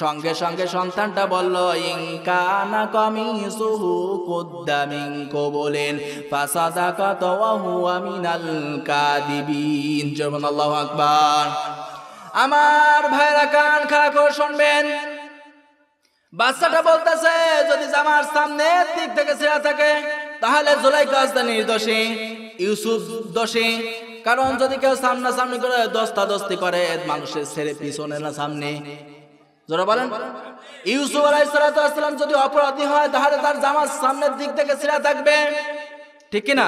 সঙ্গে সঙ্গে সন্তানটা বলল, ইনকানা কামিসুহু কুদ্দা মিন কবুলিন ফাসাদাকাত ওয়া হুয়া মিনাল কাযিবিন। আল্লাহু আকবার। আমার ভাইরা কান খাড়া করে শুনবেন, বাচ্চাটা বলতেছে যদি জামার সামনের দিক থেকে ছেঁড়া থাকে তাহলে জুলাইখা নির্দোষী, ইউসুফ দোষী। কারণ যদি কেউ সামনাসামনি করে দস্তাদস্তি করে, মানুষের ছেড়ে পিছনে না সামনে। যারা বলেন ইউসুফ আলাইহিস সালাতু ওয়াস সালাম যদি অপরাধী হয় তাহলে তার জামার সামনের দিক থেকে ছেঁড়া থাকবে, ঠিক কি না?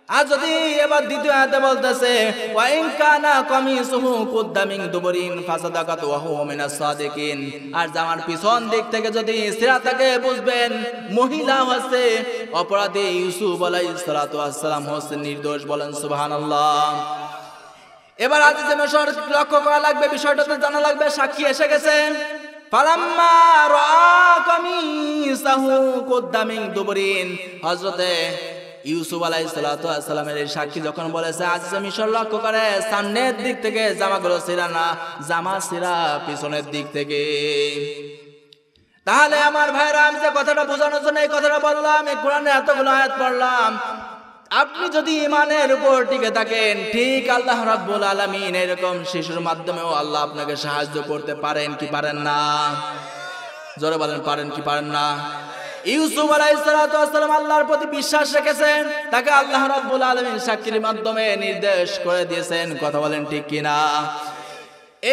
আর যদি এবার দ্বিতীয় আয়াতে বলতেছে ওয়া ইন কানা কামিসুহু কুদ্দা মিন দুবরিন ফাসাদাকাত ওয়া হুয়া মিনাস সাদিকিন, আর জামার পিছন দিক থেকে যদি ছেঁড়া থাকে বুঝবেন মহিলা হচ্ছে অপরাধী, ইউসুফ আলাইহিস সালাতু ওয়াস সালাম হচ্ছে নির্দোষ। বলেন সুবহানাল্লাহ। এবার আজিজে মিশর লক্ষ্য করা লাগবে, বিষয়টাতে জানা লাগবে। সাক্ষী এসে গেছে। ফালাম্মা রাআ কামিসাহু কুদ্দা মিন দুবরিন, হযরতে ইউসুফ আলাইহিস সালাতু ওয়াস সালামের এই সাক্ষী যখন বলেছে, আজিজে মিশর লক্ষ্য করে সামনের দিক থেকে জামাগুলো ছিঁড়া না, জামা ছিঁড়া পিছনের দিক থেকে। তাহলে আমার ভাইরা, আমি যে কথাটা বোঝানোর জন্য এই কথাটা বললাম, এই কোরআনে এতগুলো আয়াত পড়লাম, আপনি যদি ঈমানের উপর টিকে থাকেন, ঠিক আল্লাহ রাব্বুল আলামিন এরকম শিশুর মাধ্যমেও আল্লাহ আপনাকে সাহায্য করতে পারেন কি পারেন না? জোরে বলেন পারেন কি পারেন না? ইউসুফ আলাইহিস সালাতু ওয়াস সালাম আল্লাহর প্রতি বিশ্বাস রেখেছেন, তাকে আল্লাহ রাব্বুল আলামিন সাক্ষীর মাধ্যমে নির্দেশ করে দিয়েছেন। কথা বলেন ঠিক কিনা?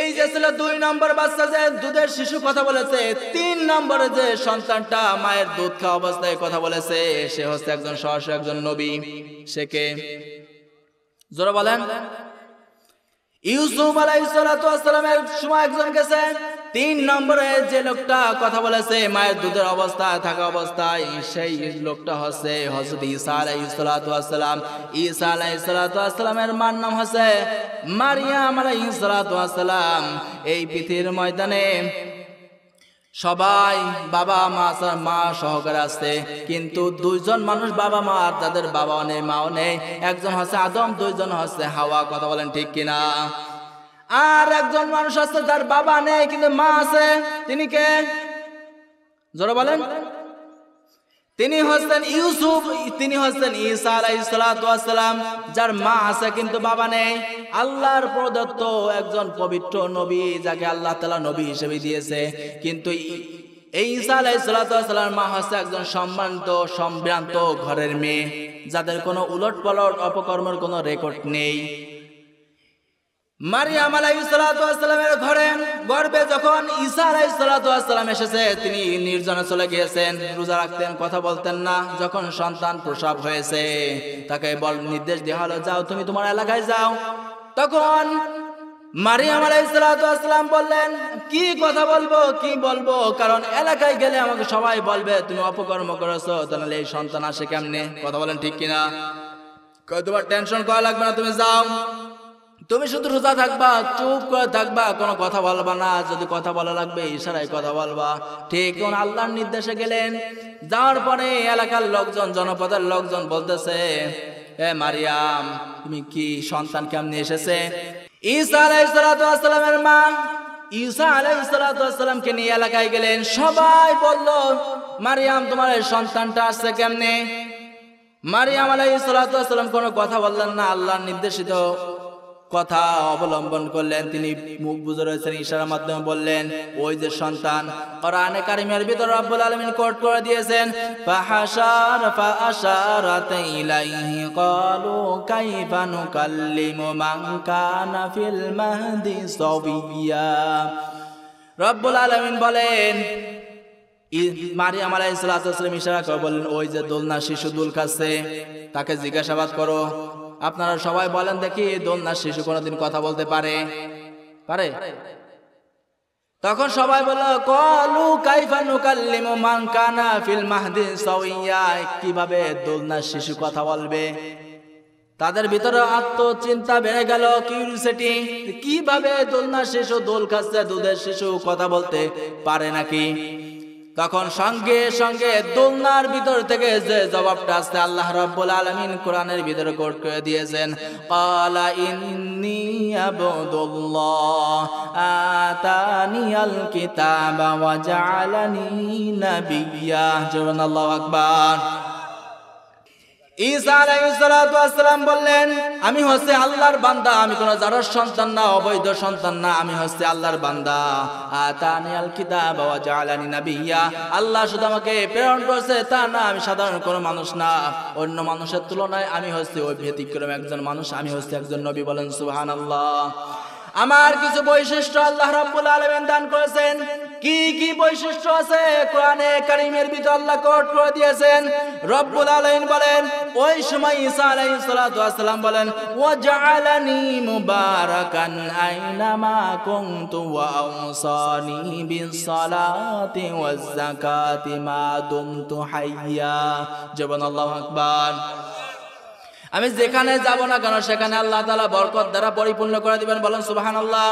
এই যে ছিল 2 নম্বর বাচ্চা, যে দুধের শিশু কথা বলেছে, 3 নম্বরে যে সন্তানটা মায়ের দুধ খাওয়া অবস্থায় কথা বলেছে, সে হচ্ছে একজন সরাসরি একজন নবী। সে কে? জোরে বলেন। ইউসুফ আলাইহিস সালাতু ওয়াস সালামের সময় একজন গেছে, 3 নম্বরে যে লোকটা কথা বলেছে মায়ের দুধের অবস্থায় থাকা অবস্থায়, সেই লোকটা হচ্ছে হযরত ঈসা আলাইহিস সালাতু ওয়াস সালাম। ঈসা আলাইহিস সালাতু ওয়াস সালামের মার নাম হচ্ছে মারিয়াম আলাইহিস সালাতু ওয়াস সালাম। এই পৃথিবীর ময়দানে সবাই বাবা মা সহকারে আসছে, কিন্তু 2 জন মানুষ বাবা মা, আর তাদের বাবাও নেই মাও নেই। একজন হচ্ছে আদম, 2 জন হচ্ছে হাওয়া। কথা বলেন ঠিক কিনা? আর একজন মানুষ আছে যার বাবা নেই কিন্তু মা আছে, তিনি কে? জোরে বলেন। তিনি হচ্ছেন ইউসুফ, তিনি হচ্ছেন ঈসা আলাইহিস সালাতু ওয়াস সালাম, যার মা আছে কিন্তু বাবা নেই। আল্লাহর প্রদত্ত একজন পবিত্র নবী, যাকে আল্লাহ তাআলা নবী হিসেবে দিয়েছে। কিন্তু এই ঈসা আলাইহিস সালাতু ওয়াস সালামের মা হচ্ছে একজন সম্ভ্রান্ত ঘরের মেয়ে, যাদের কোনো উলটপালট অপকর্মের কোনো রেকর্ড নেই। মারিয়াম আলাইহিস সালাতু ওয়াস সালামের গর্ভে যখন ঈসা আলাইহিস সালাতু ওয়াস সালাম এসেছে, তিনি নির্জনে চলে গিয়েছেন, রোজা রাখতেন, কথা বলতেন না। যখন সন্তান প্রসব হয়েছে, তাকে নির্দেশ দেওয়া হলো, যাও তুমি তোমার এলাকায় যাও। তখন মারিয়াম আলাইহিস সালাতু ওয়াস সালাম বললেন, কি কথা বলবো, কি বলবো, কারণ এলাকায় গেলে আমাকে সবাই বলবে তুমি অপকর্ম করেছো, তাহলে এই সন্তান আসে কেমনে? কথা বলেন ঠিক কিনা? তোমার টেনশন করা লাগবে না, তুমি যাও, তুমি শুধু রোজা থাকবা, চুপ করে থাকবা, কোনো কথা বলবা না। যদি কথা বলা লাগবে ইশারায় কথা বলবা। ঠিক আল্লাহর নির্দেশে গেলেন। যাওয়ার পরে এলাকার লোকজন, জনপদের লোকজন বলতেছে, এ মারিয়াম, তুমি কি সন্তান কেমনে এসেছে? ঈসা আলাইহিস সালাতু ওয়াস সালামের মা ঈসা আলাইহিস সালাতু ওয়াস সালামকে নিয়ে এলাকায় গেলেন। সবাই বলল, মারিয়াম তোমার এই সন্তানটা আসছে কেমনে? মারিয়াম আলাইহিস সালাতু ওয়াস সালাম কোনো কথা বললেন না, আল্লাহর নির্দেশিত কথা অবলম্বন করলেন। তিনি মুখ বুজে রয়েছেন, ইশারার মাধ্যমে বললেন, ওই যে সন্তান। কোরআনে কারিমের ভিতর রব্বুল আলামিন কোট করে দিয়েছেন, ফাআশারাত ইলাইহি ক্বালু কাইফা নুকাল্লিমু মান কানা ফিল মাহদি সাবিয়্যা। রব্বুল আলামিন বলেন, মারিয়াম আলাইহিস সালাতু ওয়াস সালাম ইশারা করে বললেন, ওই যে দোলনা শিশু দুল খাচ্ছে, তাকে জিজ্ঞাসাবাদ করো। আপনারা সবাই বলেন দেখি, দোলনার শিশু কোনদিন কথা বলতে পারে? তখন সবাই বলল, ক্বালু কাইফা নুকাল্লিমু মান কানা ফিল মাহদি সাবিয়্যা। কিভাবে দোলনার শিশু কথা বলবে? তাদের ভিতরে আত্মচিন্তা বেড়ে গেল, কিউরিওসিটি, কিভাবে দোলনার শিশু দোল খাচ্ছে, দুধের শিশু কথা বলতে পারে নাকি? তখন সঙ্গে সঙ্গে দোলনার ভিতর থেকে যে জবাবটা আসছে, আল্লাহ রাব্বুল আলামিন কোরআনের ভিতরে কোট করে দিয়েছেন, ক্বালা ইন্নী আবদুল্লাহ আতানিয়াল কিতাবা ওয়া জাআলানি নাবিয়্যা। আল্লাহু আকবার। ঈসা আলাইহিস সালাতু ওয়াস সালাম বললেন, আমি হচ্ছে আল্লাহর বান্দা, আমি কোন জারর সন্তান না, অবৈধ সন্তান না, আমি হচ্ছে আল্লাহর বান্দা। আতানিয়াল কিতাব ওয়া জাআলানি নাবিয়্যা। আল্লাহ শুধু আমাকে প্রেরণ করেছে তা না, আমি সাধারণ কোনো মানুষ না। অন্য মানুষের তুলনায় আমি হচ্ছে ওই ব্যতিক্রম একজন মানুষ, আমি হচ্ছে একজন নবী। বলেন সুবহানাল্লাহ। আমার কিছু বৈশিষ্ট্য আল্লাহ রাব্বুল আলামিন দান করেছেন। কি কি বৈশিষ্ট্য আছে কোরআনে কারীমের ভিতর আল্লাহ কোট করে দিয়েছেন। রব্বুল আলামিন বলেন, ওই সময় ঈসা আলাইহিস সালাতু ওয়াস সালাম বলেন, ওয়া জাআলানি মুবারাকান আইনামা কুনতু ওয়া আওসানি বিস সালাতি ওয়াজ যাকাতি মা দুমতু হাইয়্যা। আল্লাহু আকবার। আমি যেখানে যাব না কেন সেখানে আল্লাহ তাআলা বরকত দ্বারা পরিপূর্ণ করে দিবেন। বলেন সুবহানাল্লাহ।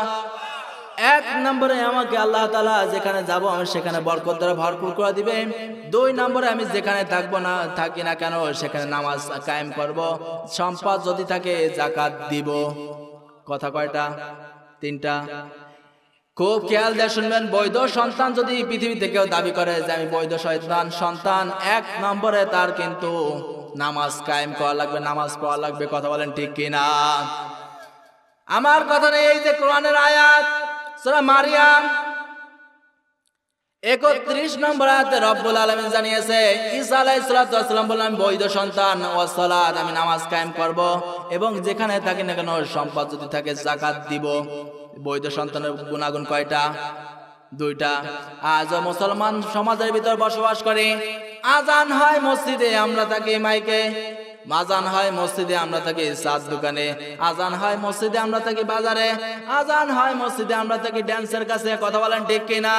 1 নম্বরে আমাকে আল্লাহ তাআলা যেখানে যাব আমি সেখানে বরকত দ্বারা ভরপুর করে দিবে। 2 নম্বরে আমি যেখানে থাকি না কেন সেখানে নামাজ কায়েম করব, সম্পদ যদি থাকে যাকাত দিব। কথা কয়টা? 3টা। খুব খেয়াল দিয়ে শুনবেন। বৈধ সন্তান যদি পৃথিবীতে কেউ দাবি করে যে আমি বৈধ সন্তান, 1 নম্বরে তার কিন্তু নামাজ কায়েম করা লাগবে, নামাজ পড়া লাগবে। কথা বলেন ঠিক কিনা? আমার কথা নেই, এই যে কোরআনের আয়াত সূরা মারিয়াম 31 নম্বর আয়াতে রব্বুল আলামিন জানিয়েছে ঈসা আলাইহিস সালাম বললেন আমি বৈধ সন্তান ও সালাত আমি নামাজ কায়েম করব এবং যেখানে থাকি না কেন সম্পদ যদি থাকে যাকাত দিব। বৈধ সন্তানের গুণাগুণ কয়টা? 2টা। আজ মুসলমান সমাজের ভিতর বসবাস করে, আজান হয় মসজিদে আমরা থাকি মাইকে, আজান হয় মসজিদে আমরা থাকি চার দোকানে, আজান হয় মসজিদে আমরা থাকি বাজারে, আজান হয় মসজিদে আমরা থাকি ড্যান্সের কাছে। কথা বলেন ঠিক কিনা?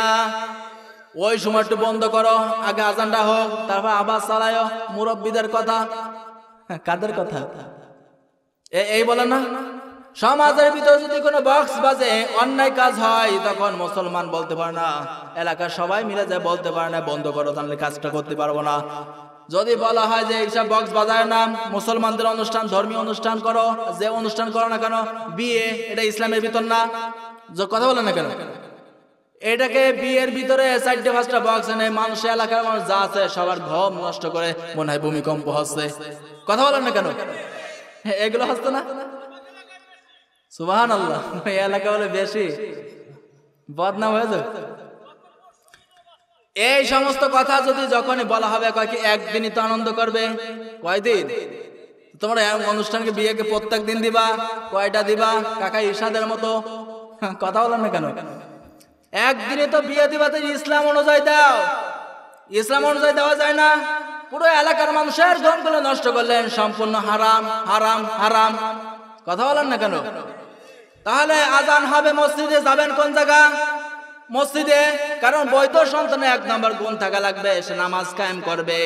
ওই সময় একটু বন্ধ করো, আগে আজানটা হোক, তারপর আবার চালায়ও। মুরব্বীদের কথা, কাদের কথা? এই বলেন না। সমাজের ভিতর যদি কোনো বক্স বাজে, অন্যায় কাজ হয়, তখন মুসলমান বলতে পারে না, এলাকার সবাই মিলে যায় বলতে পারে না বন্ধ করো, তাহলে কাজটা করতে পারবো না। যদি বলা হয় যে এইসব বক্স বাজায় না, মুসলমানদের অনুষ্ঠান ধর্মীয় অনুষ্ঠান করো, যে অনুষ্ঠান করো না কেন, বিয়ে এটা ইসলামের ভিতর না, কথা বলে না কেন, এটাকে বিয়ের ভিতরে 4-5টা বক্স এনে মানুষ, এলাকার মানুষ যা আছে সবার ঘুম নষ্ট করে, মনে হয় ভূমিকম্প হচ্ছে। কথা বলেন না কেন? এগুলো হচ্ছে না? সুবহানাল্লাহ। এই এলাকা বলে বেশি বদনাম হয়ে যাবে। এই সমস্ত কথা যদি যখনই বলা হবে, কয় কি একদিনই তো আনন্দ করবে? কয়দিন? তোমরা অনুষ্ঠানকে বিয়েকে প্রত্যেক দিন দিবা? কয়টা দিবা? কাকা ইরশাদের মতো কথা বলেন না কেন? একদিনে তো বিয়ে দিবা, তো ইসলাম অনুযায়ী দাও। ইসলাম অনুযায়ী দেওয়া যায় না। পুরো এলাকার মানুষের ধনগুলো নষ্ট করলেন, সম্পূর্ণ হারাম হারাম হারাম। কথা বলেন না কেন? তাহলে আজান হবে মসজিদে, যাবেন কোন জায়গা? মসজিদে। কারণ বৈধ সন্তানের 1 নম্বর গুণ থাকা লাগবে, সে নামাজ কায়েম করবে,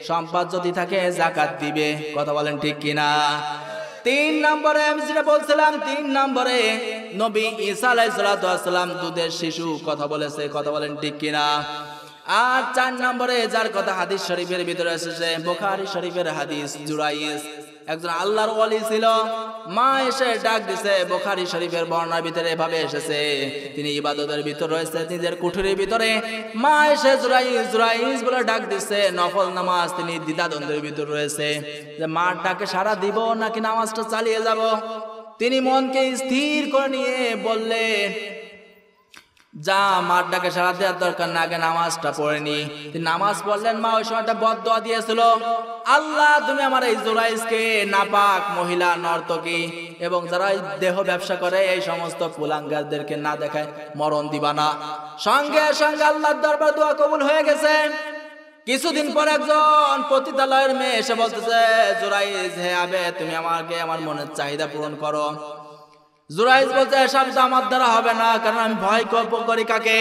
সম্পদ যদি থাকে যাকাত দিবে। কথা বলেন ঠিক কিনা? 3 নম্বরে আমি যেটা বলছিলাম, 3 নম্বরে নবী ঈসা আলাইহিস সালাম দুধের শিশু কথা বলেছে। কথা বলেন ঠিক কিনা? আর 4 নম্বরে যার কথা হাদিস শরীফের ভিতরে এসেছে, বুখারী শরীফের হাদিস, জুরাইস একজন আল্লাহর ওয়ালি ছিল। মা এসে ডাক দিছে, বুখারী শরীফের বর্ণনার ভিতরে এভাবে এসেছে, তিনি ইবাদতের ভিতর রয়েছে নিজের কুঠুরির ভিতরে, মা এসে জুরাইস বলে ডাক দিছে, নফল নামাজ তিনি দ্বিধাদ্বন্দ্বের ভিতর রয়েছে যে মার ডাকে সাড়া দিব নাকি নামাজটা চালিয়ে যাব। তিনি মনকে স্থির করে নিয়ে বললেন, যা মার ডাকে সাড়া দেওয়ার দরকার না, আগে নামাজটা পড়ে নি। তিনি নামাজ পড়লেন। মা ওই সময়টা বদদোয়া দিয়েছিল, আল্লাহ তুমি আমার এই জুরাইসকে নাপাক মহিলা, নর্তকী এবং যারা দেহ ব্যবসা করে এই সমস্ত কুলাঙ্গারদেরকে না দেখায় মরণ দিবা না। সঙ্গে সঙ্গে আল্লাহর দরবার দোয়া কবুল হয়ে গেছে। কিছুদিন পর একজন পতিতালয়ের মেয়ে এসে বলতেছে, জুরাইস হে আবে, তুমি আমাকে আমার মনের চাহিদা পূরণ করো। জুরাইস বলছে, এসব তো আমার দ্বারা হবে না, কারণ আমি ভয় করি কাকে?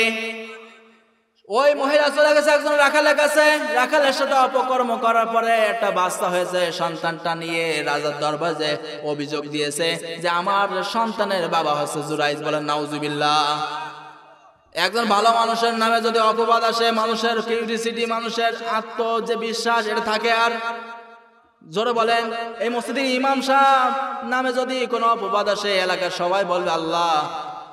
ওই মহিলা চলে গেছে একজন রাখালের কাছে। রাখালের সাথে অপকর্ম করার পরে একটা বাচ্চা হয়েছে। সন্তানটা নিয়ে রাজার দরবারে অভিযোগ দিয়েছে যে আমার সন্তানের বাবা হচ্ছে জুরাইস। বলেন নাউজুবিল্লাহ। একজন ভালো মানুষের নামে যদি অপবাদ আসে, মানুষের কিউরিসিটি, মানুষের যে বিশ্বাস এটা থাকে। আর জোরে বলেন, এই মসজিদের ইমাম সাহেব নামে যদি কোনো অপবাদ আসে, এলাকার সবাই বলবে আল্লাহ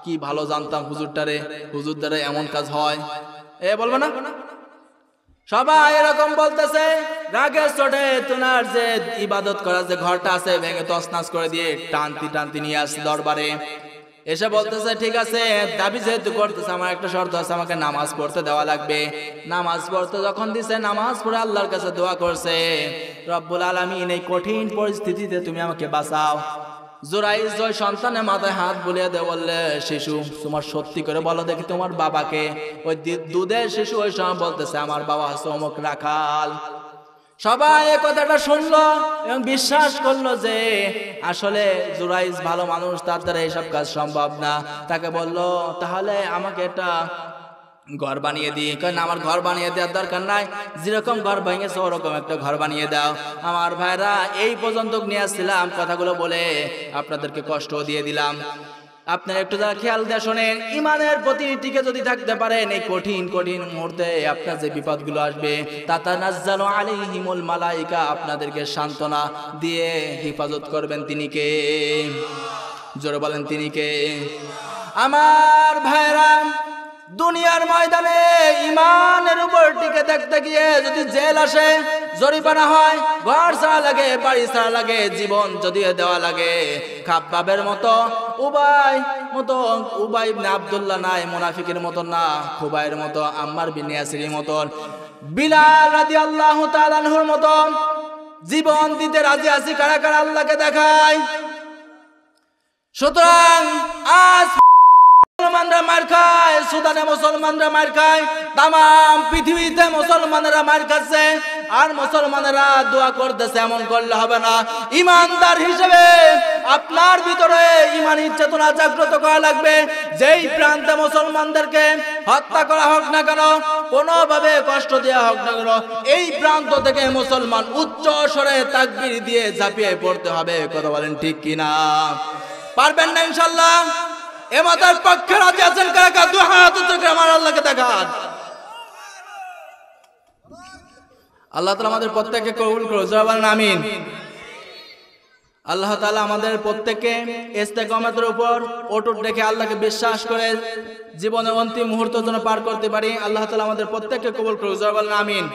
কি ভালো জানতাম হুজুরটারে, হুজুর দ্বারা এমন কাজ হয়। বলবে না? সবাই এরকম বলতেছে। রাগের চোটে তোনার যে ইবাদত করার যে ঘরটা আছে ভেঙে তছনছ করে দিয়ে টানতি নিয়ে আসছে দরবারে। এসে বলতেছে, ঠিক আছে, দাবি যেহেতু করতেছে, আমার একটা শর্ত আছে, আমাকে নামাজ পড়তে দেওয়া লাগবে। নামাজ পড়তে যখন দিছে, নামাজ পড়ে আল্লাহর কাছে দোয়া করছে, রব্বুল আলামিন এই কঠিন পরিস্থিতিতে তুমি আমাকে বাঁচাও। জুরাইস ওই সন্তানের মাথায় হাত বুলিয়ে দেয়, বললে, শিশু তোমার সত্যি করে বলো দেখি তোমার বাবাকে। ওই দুধের শিশু ওই সময় বলতেছে, আমার বাবা হচ্ছে অমুক রাখাল। সবাই এই কথাটা শুনলো এবং বিশ্বাস করলো যে আসলে জুরাইস ভালো মানুষ, তার দ্বারা এইসব কাজ সম্ভব না। তাকে বললো, তাহলে আমাকে একটা ঘর বানিয়ে দিই। কারণ আমার ঘর বানিয়ে দেওয়ার দরকার নাই, যেরকম ঘর ভেঙেছে ওরকম একটা ঘর বানিয়ে দাও। আমার ভাইরা, এই পর্যন্ত নিয়ে আসছিলাম, কথাগুলো বলে আপনাদেরকে কষ্ট দিয়ে দিলাম। আপনারা একটু যারা খেয়াল দিয়ে শোনেন, ইমানের প্রতি টিকে যদি থাকতে পারেন, এই কঠিন মুহূর্তে আপনার যে বিপদগুলো আসবে, তাতানাজ্জালু আলাইহিমুল মালাইকা, আপনাদেরকে সান্ত্বনা দিয়ে হেফাজত করবেন। তিনি কে? জোরে বলেন, তিনি কে? আমার ভাইরা, দুনিয়ার ময়দানে ইমানের উপর টিকে থাকতে গিয়ে যদি জেল আসে, জরিমানা হয়, ঘর ছাড়া লাগে, বাড়ি ছাড়া লাগে, জীবন যদি দেওয়া লাগে, খাব্বাবের মতো উবাই ইবনে আব্দুল্লাহ নাই, মুনাফিকের মতো না, খুবাইয়ের মতো, আম্মার বিন ইয়াসিরের মতো, বিলাল রাদিয়াল্লাহু তাআলা আনহুর মতো জীবন দিতে রাজি আছি কারা কারা আল্লাহকে দেখায়। সুতরাং আজ মুসলমানরা মার খায়, সুদানে মুসলমানরা মার খায়, তামাম পৃথিবীতে মুসলমানেরা মার খাচ্ছে, আর মুসলমানেরা দোয়া করতেছে। এমন করলে হবে না। ইমানদার হিসেবে আপনার ভিতরে ইমানি চেতনা জাগ্রত করা লাগবে। যেই প্রান্তে মুসলমানদেরকে হত্যা করা হোক না কেন, কোনোভাবে কষ্ট দেওয়া হোক না কেন, এই প্রান্ত থেকে মুসলমান উচ্চ স্বরে তাকবীর দিয়ে ঝাঁপিয়ে পড়তে হবে। কথা বলেন ঠিক কিনা? পারবেন না ইনশাআল্লাহ? এমাতার পক্ষে রাজি আছেন কারা কারা? দুই হাত উঁচু করে আমার আল্লাহকে দেখান। আল্লাহ তাআলা আমাদের প্রত্যেককে কবুল করুন, জোরে বলেন আমিন। আল্লাহ তাআলা আমাদের প্রত্যেককে ইস্তেকামতের উপর অটুট রেখে আল্লাহকে বিশ্বাস করে জীবনের অন্তিম মুহূর্ত যেন পার করতে পারি। আল্লাহ তাআলা আমাদের প্রত্যেককে কবুল করুন, জোরে বলেন আমিন।